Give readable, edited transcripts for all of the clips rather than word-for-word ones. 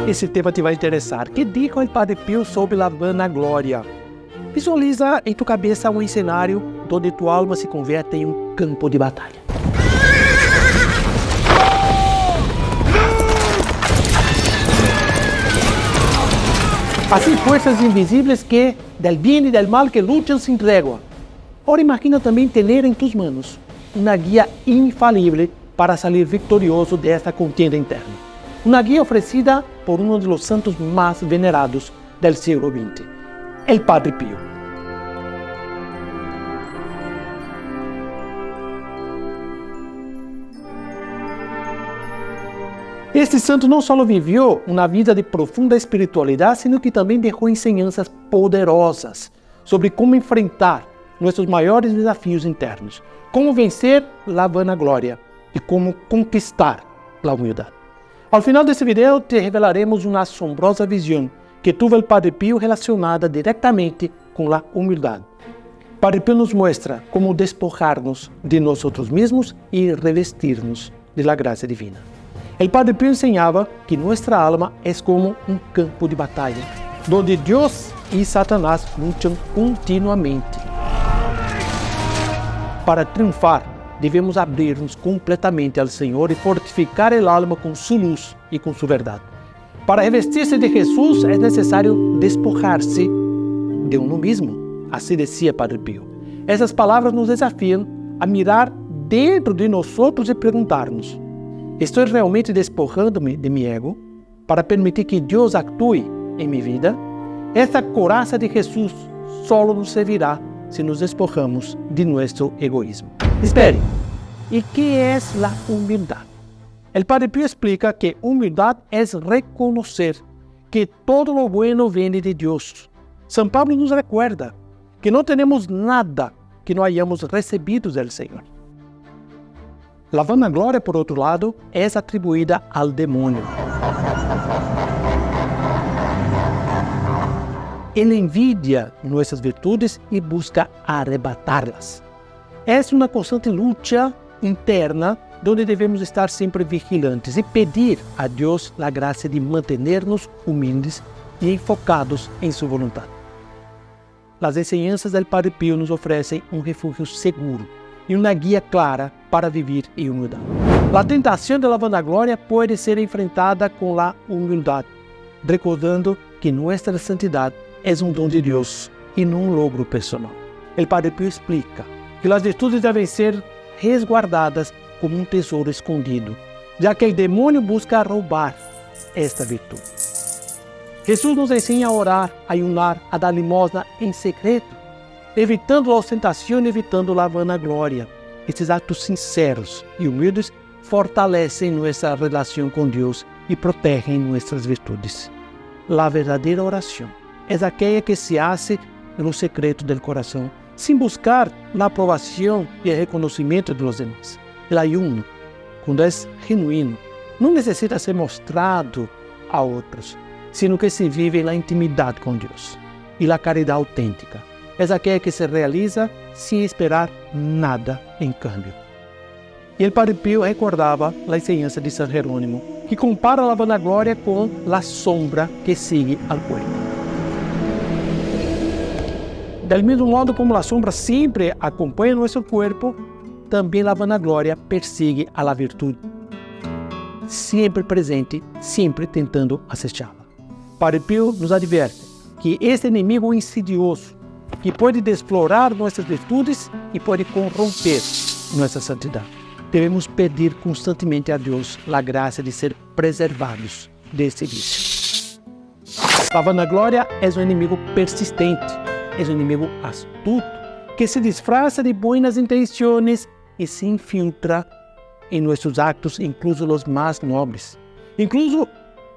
esse tema te vai interessar. Que dijo o Padre Pio sobre a vanagloria? Visualiza em tu cabeça um cenário onde tu alma se converte em um campo de batalha. Assim, fuerzas invisíveis que, del bien e del mal, que lutam sem trégua. Ora, imagina também ter em tus manos uma guia infalível para sair vitorioso desta contienda interna. Uma guia oferecida por um dos santos mais venerados del século XX, el Padre Pio. Este santo não só viveu uma vida de profunda espiritualidade, sino que também deixou ensinanças poderosas sobre como enfrentar nossos maiores desafios internos, como vencer a vanagloria e como conquistar a humildade. Ao final desse vídeo, te revelaremos uma assombrosa visão que teve o Padre Pio relacionada diretamente com a humildade. Padre Pio nos mostra como despojar-nos de nós mesmos e revestir-nos da graça divina. O Padre Pio ensinava que nossa alma é como um campo de batalha, onde Deus e Satanás lutam continuamente. Para triunfar, devemos abrir-nos completamente ao Senhor e fortificar a alma com sua luz e com sua verdade. Para revestir-se de Jesus, é necessário despojar-se de uno mesmo, assim dizia Padre Pio. Essas palavras nos desafiam a mirar dentro de nós e perguntar-nos: estou realmente despojando-me de meu ego para permitir que Deus atue em minha vida? Esta coraça de Jesus só nos servirá se nos despojamos de nosso egoísmo. Espere, ¿y qué es la humildad? El Padre Pio explica que humildad es reconocer que todo lo bueno viene de Dios. San Pablo nos recuerda que no tenemos nada que no hayamos recibido del Señor. La vanagloria, por otro lado, es atribuida al demonio. Ele envidia nossas virtudes e busca arrebatá-las. Essa é uma constante luta interna, onde devemos estar sempre vigilantes e pedir a Deus a graça de manter-nos humildes e enfocados em sua vontade. As enseñanças do Padre Pio nos oferecem um refúgio seguro e uma guia clara para viver em humildade. A tentação da vanagloria pode ser enfrentada com a humildade, recordando que nossa santidade é um dom de Deus e não um logro pessoal. O Padre Pio explica que as virtudes devem ser resguardadas como um tesouro escondido, já que o demônio busca roubar esta virtude. Jesus nos ensina a orar, a ayunar, a dar limosna em secreto, evitando a ostentação e evitando a vanagloria. Estes atos sinceros e humildes fortalecem nossa relação com Deus e protegem nossas virtudes. A verdadeira oração é aquela que se hace no secreto do coração, sem buscar a aprovação e o reconhecimento dos demais. O ayuno, quando é genuíno, não necessita ser mostrado a outros, sino que se vive na intimidade com Deus. E a caridade autêntica é aquela que se realiza sem esperar nada em cambio. E o Padre Pio recordava a enseñança de San Jerônimo, que compara a vanagloria com a sombra que sigue ao corpo. Del mesmo modo como a sombra sempre acompanha nosso corpo, também a vanagloria persegue a la virtude, sempre presente, sempre tentando acechá-la. Padre Pio nos adverte que este inimigo insidioso, que pode explorar nossas virtudes e pode corromper nossa santidade. Devemos pedir constantemente a Deus a graça de ser preservados deste vício. A vanagloria é um inimigo persistente, é um inimigo astuto, que se disfraza de boas intenções e se infiltra em nossos actos, incluso os mais nobres. Incluso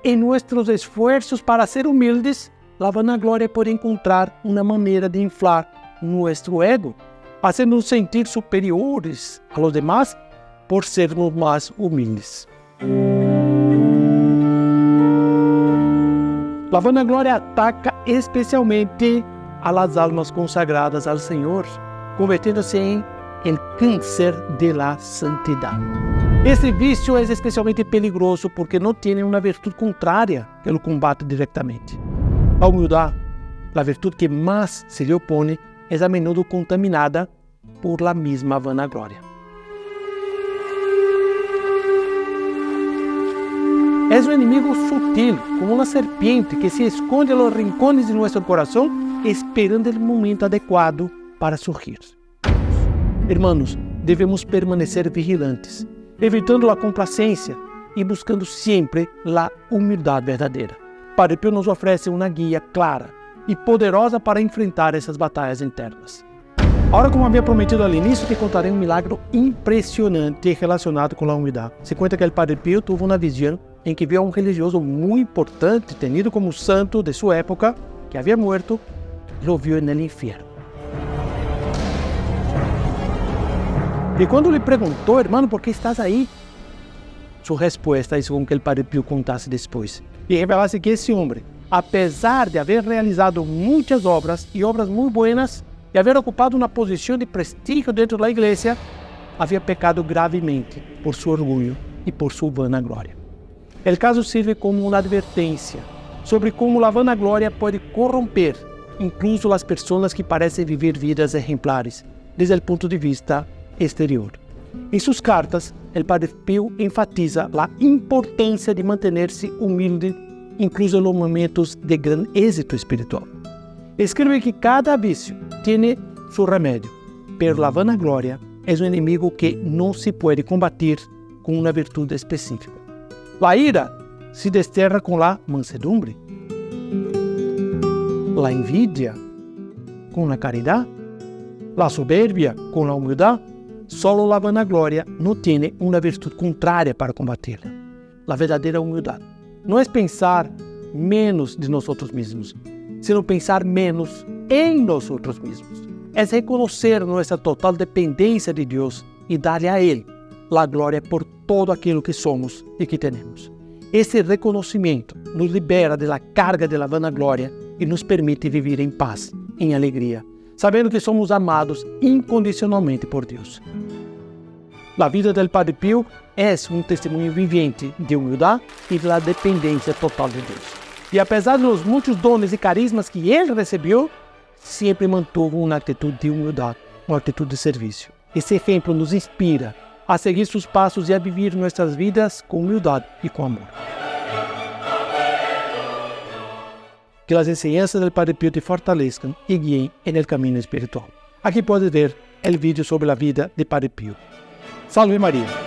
em nossos esforços para ser humildes, a vanagloria pode encontrar uma maneira de inflar nosso ego, fazendo-nos sentir superiores a los demás por sermos mais humildes. A vanagloria ataca especialmente a las almas consagradas ao Senhor, convertendo-se em el câncer de la santidad. Esse vício é especialmente peligroso porque não tem uma virtude contrária que o combate diretamente. A humildade, a virtude que mais se lhe opõe, é a menudo contaminada por la mesma vanagloria. É um inimigo sutil, como uma serpiente que se esconde en los rincones de nosso coração, esperando o momento adequado para surgir. Hermanos, devemos permanecer vigilantes, evitando a complacência e buscando sempre a humildade verdadeira. Padre Pio nos oferece uma guia clara e poderosa para enfrentar essas batalhas internas. Agora, como havia prometido ao início, te contarei um milagre impressionante relacionado com a humildade. Se conta que o Padre Pio teve uma visão em que viu um religioso muito importante, tenido como santo de sua época, que havia morto, e o viu no inferno. E quando lhe perguntou, hermano, por que estás aí? Sua resposta é según que o Padre Pio contasse depois. E revelasse que esse homem, apesar de haver realizado muitas obras e obras muito buenas, e haver ocupado uma posição de prestígio dentro da igreja, havia pecado gravemente por seu orgulho e por sua vanagloria. O caso serve como uma advertência sobre como a vanagloria pode corromper incluso as pessoas que parecem viver vidas exemplares desde o ponto de vista exterior. Em suas cartas, o Padre Pio enfatiza a importância de manter-se humilde incluso nos momentos de grande êxito espiritual. Escreve que cada vício tem seu remédio, pero a vanagloria é um inimigo que não se pode combater com uma virtude específica. A ira se desterra com a mansedumbre, a envidia com a caridade, a soberbia com a humildade. Solo a vanagloria não tem uma virtude contrária para combatê-la. A verdadeira humildade não é pensar menos de nós mesmos, sino pensar menos em nós mesmos. É reconhecer nossa total dependência de Deus e dar-lhe a Ele a glória por todo aquilo que somos e que temos. Esse reconhecimento nos libera da carga da vanagloria e nos permite viver em paz, em alegria, sabendo que somos amados incondicionalmente por Deus. A vida do Padre Pio é um testemunho vivente de humildade e da dependência total de Deus. E apesar dos muitos dons e carismas que ele recebeu, sempre manteve uma atitude de humildade, uma atitude de serviço. Esse exemplo nos inspira a seguir seus passos e a viver nossas vidas com humildade e com amor. Que as enseñanças do Padre Pio te fortaleçam e guiem no caminho espiritual. Aqui podes ver o vídeo sobre a vida de Padre Pio. Salve Maria!